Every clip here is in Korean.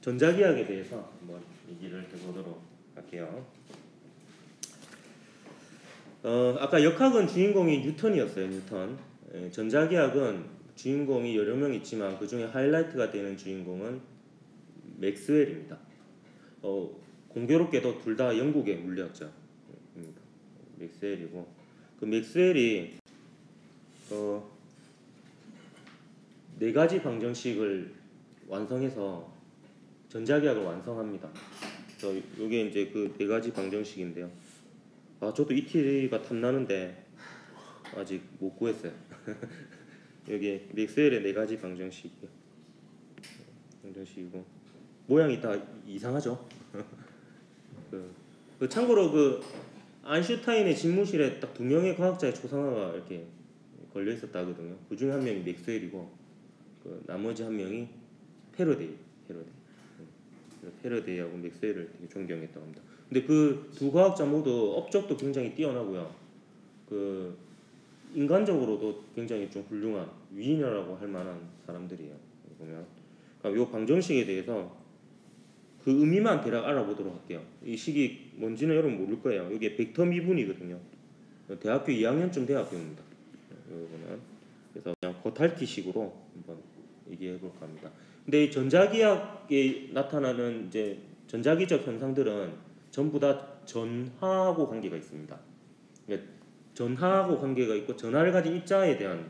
전자기학에 대해서 한번 얘기를 해보도록 할게요. 아까 역학은 주인공이 뉴턴이었어요. 뉴턴. 전자기학은 주인공이 여러 명 있지만 그 중에 하이라이트가 되는 주인공은 맥스웰입니다. 공교롭게도 둘 다 영국의 물리학자입니다. 맥스웰이고, 그 맥스웰이 네 가지 방정식을 완성해서 전자기학을 완성합니다. 이게 이제 그 네 가지 방정식인데요. 저도 ET가 탐나는데 아직 못 구했어요. 여기 맥스웰의 네 가지 방정식이고 모양이 다 이상하죠. 참고로 아인슈타인의 집무실에 딱 두 명의 과학자의 초상화가 이렇게 걸려 있었다거든요. 그 중에 한 명이 맥스웰이고 나머지 한 명이 패러데이하고 맥스웰을 되게 존경했다고 합니다. 근데 그 두 과학자 모두 업적도 굉장히 뛰어나고요. 인간적으로도 굉장히 좀 훌륭한 위인이라고 할 만한 사람들이에요. 보면 이 방정식에 대해서 그 의미만 대략 알아보도록 할게요. 이 식이 뭔지는 여러분 모를 거예요. 이게 벡터 미분이거든요. 대학교 2학년쯤 돼야 배웁니다. 그래서 그냥 겉핥기식으로 한번 얘기해 볼까 합니다. 근데 이 전자기학에 나타나는 이제 전자기적 현상들은 전부 다 전하하고 관계가 있습니다. 전하하고 관계가 있고 전하를 가진 입자에 대한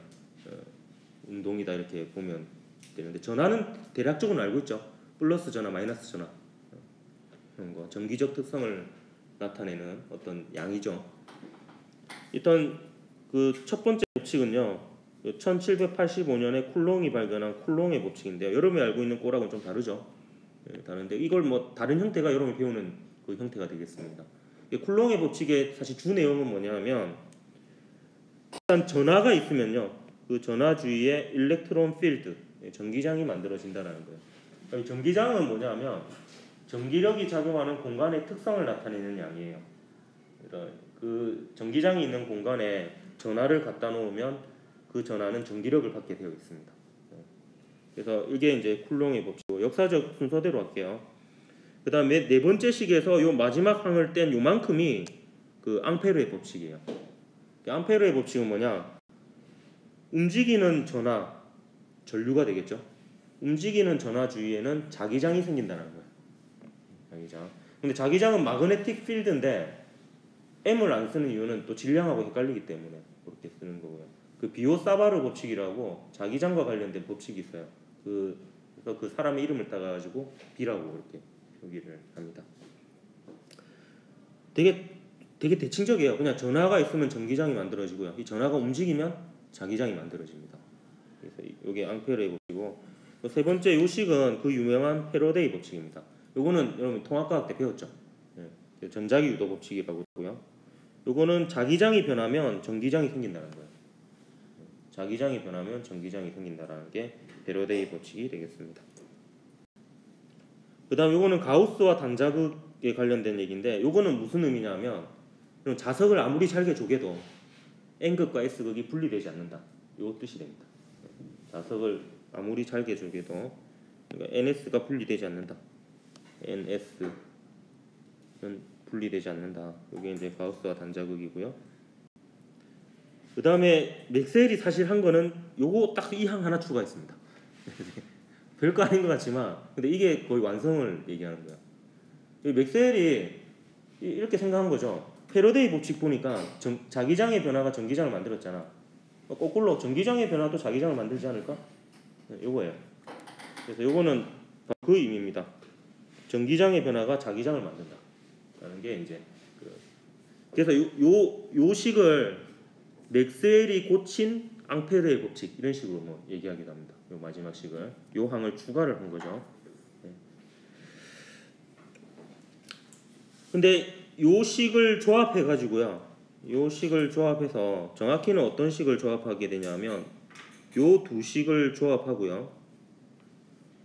운동이다 이렇게 보면 되는데, 전하는 대략적으로 알고 있죠. 플러스 전하, 마이너스 전하 그런 거, 전기적 특성을 나타내는 어떤 양이죠. 일단 그 첫 번째 법칙은요, 1785년에 쿨롱이 발견한 쿨롱의 법칙인데요. 여러분이 알고 있는 거랑은 좀 다르죠. 다른데 이걸 다른 형태가 여러분이 배우는 그 형태가 되겠습니다. 쿨롱의 법칙의 사실 주 내용은 뭐냐면, 일단 전하가 있으면요, 그 전하 주위에 일렉트론 필드, 전기장이 만들어진다는 거예요. 전기장은 뭐냐면 전기력이 작용하는 공간의 특성을 나타내는 양이에요. 그 전기장이 있는 공간에 전하를 갖다 놓으면 그 전하는 전기력을 받게 되어 있습니다. 그래서 이게 이제 쿨롱의 법칙이고, 역사적 순서대로 할게요. 그 다음에 네 번째 식에서 요 마지막 항을 뗀 요만큼이 그 앙페르의 법칙이에요. 앙페르의 법칙은 뭐냐? 움직이는 전하, 전류가 되겠죠. 움직이는 전하 주위에는 자기장이 생긴다는 거예요. 자기장. 근데 자기장은 마그네틱 필드인데 M을 안 쓰는 이유는 또 질량하고 헷갈리기 때문에 그렇게 쓰는 거고요. 그 비오사바르 법칙이라고 자기장과 관련된 법칙이 있어요. 그래서 그 사람의 이름을 따가지고 B라고 이렇게 표기를 합니다. 되게 대칭적이에요. 그냥 전하가 있으면 전기장이 만들어지고요. 이 전하가 움직이면 자기장이 만들어집니다. 그래서 이게 앙페르의 법칙이고, 세 번째 요식은 그 유명한 패러데이 법칙입니다. 요거는 여러분 통합과학 때 배웠죠. 전자기 유도 법칙이라고 하고요. 요거는 자기장이 변하면 전기장이 생긴다는 거예요. 자기장이 변하면 전기장이 생긴다는 게 패러데이 법칙이 되겠습니다. 그 다음 요거는 가우스와 단자극에 관련된 얘기인데, 요거는 무슨 의미냐면 자석을 아무리 잘게 조개도 N극과 S극이 분리되지 않는다, 요 뜻이 됩니다. 자석을 아무리 잘게 조개도 그러니까 NS가 분리되지 않는다, NS는 분리되지 않는다. 이게 이제 가우스와 단자극이고요. 그 다음에 맥스웰이 사실 한 거는 요거 딱 이 항 하나 추가했습니다. 별거 아닌 것 같지만 근데 이게 거의 완성을 얘기하는 거야. 맥스웰이 이렇게 생각한 거죠. 패러데이 법칙 보니까 자기장의 변화가 전기장을 만들었잖아. 거꾸로 전기장의 변화도 자기장을 만들지 않을까? 요거예요. 그래서 요거는 그 의미입니다. 전기장의 변화가 자기장을 만든다 라는 게 이제 그래서 요 식을 맥스웰이 고친 앙페르의 법칙 이런 식으로 얘기하기도 합니다. 요 마지막 식을, 요 항을 추가를 한 거죠. 근데 요 식을 조합해 가지고요, 요 식을 조합해서 정확히는 어떤 식을 조합하게 되냐면 요 두 식을 조합하고요,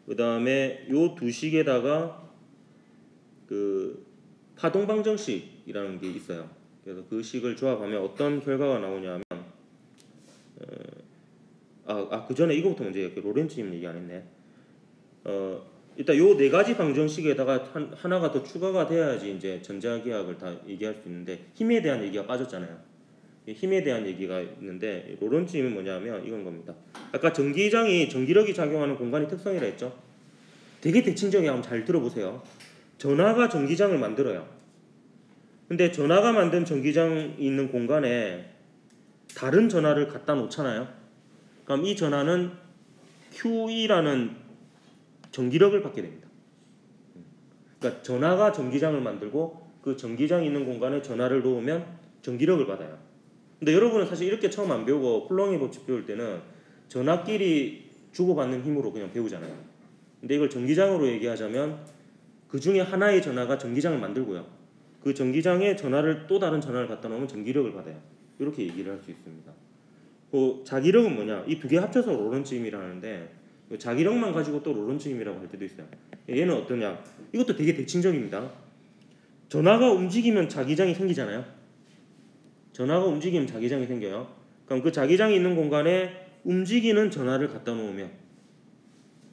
그 다음에 요 두 식에다가 그 파동방정식이라는 게 있어요. 그래서 그 식을 조합하면 어떤 결과가 나오냐면, 그 전에 이거부터 먼저 얘기할게요. 로렌츠님 얘기 안 했네. 일단 요 네 가지 방정식에다가 하나가 더 추가가 돼야지 이제 전자기하학을 다 얘기할 수 있는데 힘에 대한 얘기가 빠졌잖아요. 힘에 대한 얘기가 있는데 로런츠 힘은 뭐냐면 이건 겁니다. 아까 전기장이 전기력이 작용하는 공간의 특성이라 했죠. 되게 대칭적이야. 한번 잘 들어보세요. 전하가 전기장을 만들어요. 근데 전하가 만든 전기장이 있는 공간에 다른 전하를 갖다 놓잖아요. 그럼 이 전하는 QE라는 전기력을 받게 됩니다. 그러니까 전하가 전기장을 만들고 그 전기장이 있는 공간에 전하를 놓으면 전기력을 받아요. 근데 여러분은 사실 이렇게 처음 안 배우고 쿨롱의 법칙 배울 때는 전하끼리 주고받는 힘으로 그냥 배우잖아요. 근데 이걸 전기장으로 얘기하자면 그 중에 하나의 전하가 전기장을 만들고요. 그 전기장에 전하를 또 다른 전하를 갖다 놓으면 전기력을 받아요. 이렇게 얘기를 할 수 있습니다. 그 자기력은 뭐냐? 이 두 개 합쳐서 로런츠 힘이라 하는데 자기력만 가지고 또 로런츠 힘이라고 할 때도 있어요. 얘는 어떠냐? 이것도 되게 대칭적입니다. 전하가 움직이면 자기장이 생기잖아요. 전하가 움직이면 자기장이 생겨요. 그럼 그 자기장이 있는 공간에 움직이는 전하를 갖다 놓으면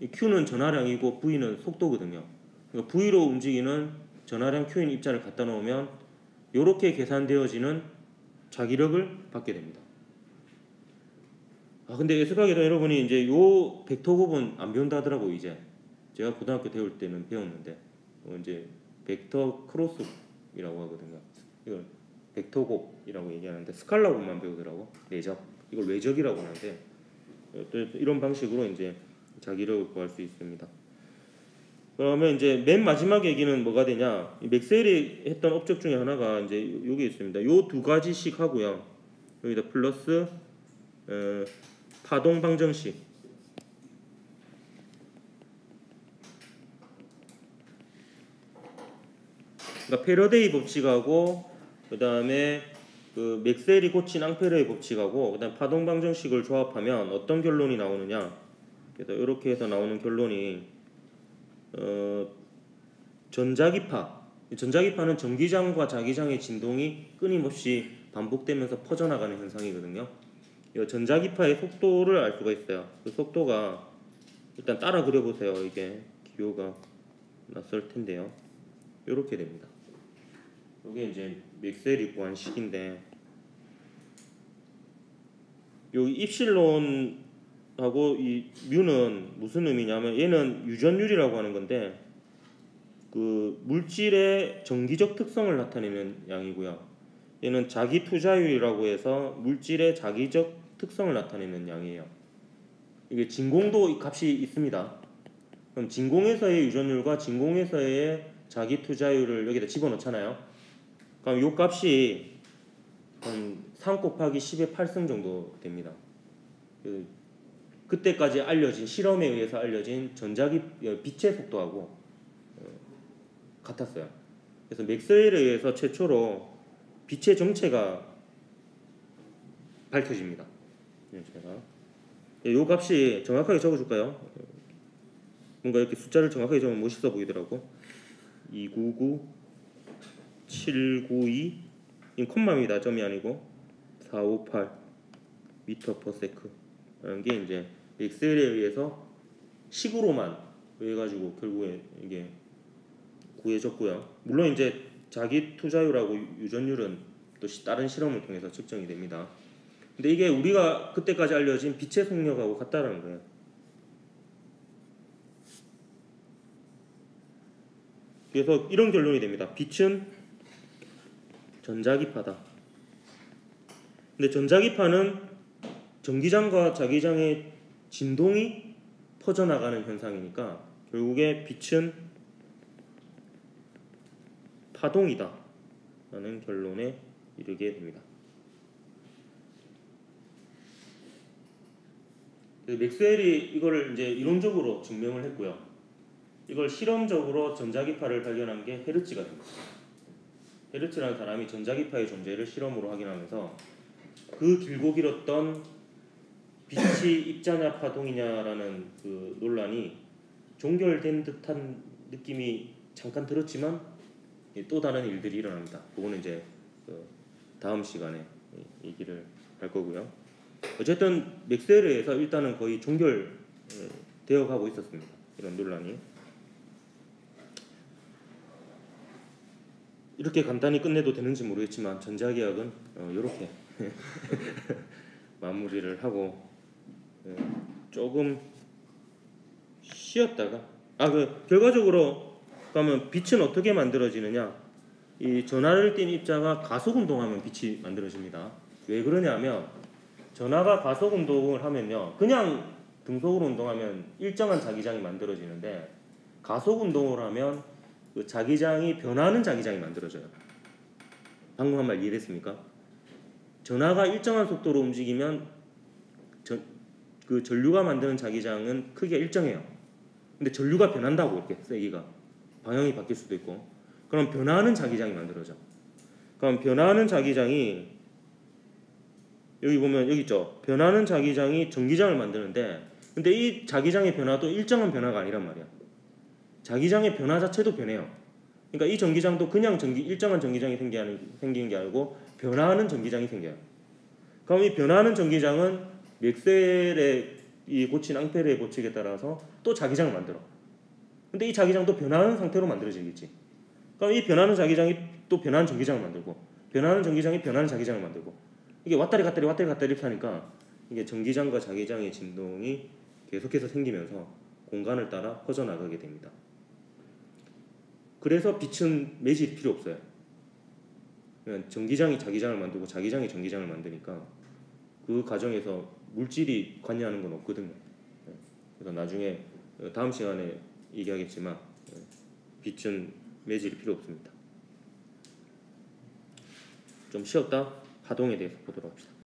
이 Q는 전하량이고 V는 속도거든요. 그러니까 V로 움직이는 전하량 Q인 입자를 갖다 놓으면 이렇게 계산되어지는 자기력을 받게 됩니다. 근데 예습하게도 여러분이 이제 요 벡터 곱은 안 배운다 하더라고. 이제 제가 고등학교 배울 때는 배웠는데 이제 벡터 크로스이라고 하거든요. 이걸 벡터 곱이라고 얘기하는데 스칼라 곱만 배우더라고. 내적. 이걸 외적이라고 하는데 이런 방식으로 이제 자기력을 구할 수 있습니다. 그러면 이제 맨 마지막 얘기는 뭐가 되냐? 맥스웰이 했던 업적 중에 하나가 이제 여기 있습니다. 요 두 가지씩 하고요. 여기다 플러스 파동 방정식. 그러니까 패러데이 법칙하고 그다음에 그 맥스웰이 고친 앙페르의 법칙하고 그다음 파동 방정식을 조합하면 어떤 결론이 나오느냐? 그래서 이렇게 해서 나오는 결론이 전자기파는 전기장과 자기장의 진동이 끊임없이 반복되면서 퍼져나가는 현상이거든요. 이 전자기파의 속도를 알 수가 있어요. 그 속도가 일단 따라 그려보세요. 이게 기호가 낯설 텐데요. 이렇게 됩니다. 이게 이제 맥스웰이 구한 식인데, 여기 입실론하고 이 뮤는 무슨 의미냐면 얘는 유전율이라고 하는 건데 그 물질의 정기적 특성을 나타내는 양이고요. 얘는 자기 투자율이라고 해서 물질의 자기적 특성을 나타내는 양이에요. 이게 진공도 값이 있습니다. 그럼 진공에서의 유전율과 진공에서의 자기 투자율을 여기다 집어넣잖아요. 그럼 이 값이 한 3 곱하기 10의 8승 정도 됩니다. 그때까지 알려진 실험에 의해서 알려진 빛의 속도하고 같았어요. 그래서 맥스웰에 의해서 최초로 빛의 정체가 밝혀집니다. 제가 이 값이 정확하게 적어줄까요? 뭔가 이렇게 숫자를 정확하게 적으면 멋있어 보이더라고. 299 792 이 콤마입니다. 점이 아니고 458 미터 퍼 세크 라는 게 이제 맥스웰에 의해서 식으로만 해가지고 결국에 이게 구해졌고요. 물론 이제 자기 투자율하고 유전율은 또 다른 실험을 통해서 측정이 됩니다. 근데 이게 우리가 그때까지 알려진 빛의 속력하고 같다라는 거예요. 그래서 이런 결론이 됩니다. 빛은 전자기파다. 근데 전자기파는 전기장과 자기장의 진동이 퍼져나가는 현상이니까 결국에 빛은 파동이다 라는 결론에 이르게 됩니다. 맥스웰이 이거를 이제 이론적으로 증명을 했고요. 이걸 실험적으로 전자기파를 발견한 게 헤르츠가 됩니다. 헤르츠라는 사람이 전자기파의 존재를 실험으로 확인하면서 그 길고 길었던 빛이 입자냐 파동이냐라는 그 논란이 종결된 듯한 느낌이 잠깐 들었지만 또 다른 일들이 일어납니다. 그거는 이제 다음 시간에 얘기를 할 거고요. 어쨌든 맥스웰에 의해서 일단은 거의 종결되어 가고 있었습니다. 이런 논란이. 이렇게 간단히 끝내도 되는지 모르겠지만 전자계약은 이렇게 마무리를 하고 조금 쉬었다가 결과적으로 그러면 빛은 어떻게 만들어지느냐? 이 전하를 띤 입자가 가속 운동하면 빛이 만들어집니다. 왜 그러냐면 전하가 가속 운동을 하면요, 그냥 등속으로 운동하면 일정한 자기장이 만들어지는데 가속 운동을 하면 그 자기장이 변하는 자기장이 만들어져요. 방금 한 말 이해됐습니까? 전하가 일정한 속도로 움직이면 그 전류가 만드는 자기장은 크기가 일정해요. 근데 전류가 변한다고, 이렇게 세기가 방향이 바뀔 수도 있고. 그럼 변하는 자기장이 만들어져. 그럼 변하는 자기장이 여기 보면 여기 있죠. 변하는 자기장이 전기장을 만드는데, 근데 이 자기장의 변화도 일정한 변화가 아니란 말이야. 자기장의 변화 자체도 변해요. 그러니까 이 전기장도 그냥 일정한 전기장이 생기는 게 아니고 변화하는 전기장이 생겨요. 그럼 이 변화하는 전기장은 맥스웰의 이 고친 앙페르의 법칙에 따라서 또 자기장을 만들어. 근데 이 자기장도 변화하는 상태로 만들어지겠지. 그럼 이 변하는 자기장이 또 변하는 전기장을 만들고, 변하는 전기장이 변하는 자기장을 만들고, 이게 왔다리 갔다리 이렇게 하니까 이게 전기장과 자기장의 진동이 계속해서 생기면서 공간을 따라 퍼져나가게 됩니다. 그래서 빛은 매질이 필요 없어요. 그냥 전기장이 자기장을 만들고 자기장이 전기장을 만드니까 그 과정에서 물질이 관여하는 건 없거든요. 그래서 나중에 다음 시간에 얘기하겠지만 빛은 매질이 필요 없습니다. 좀 쉬었다 하동에 대해서 보도록 합시다.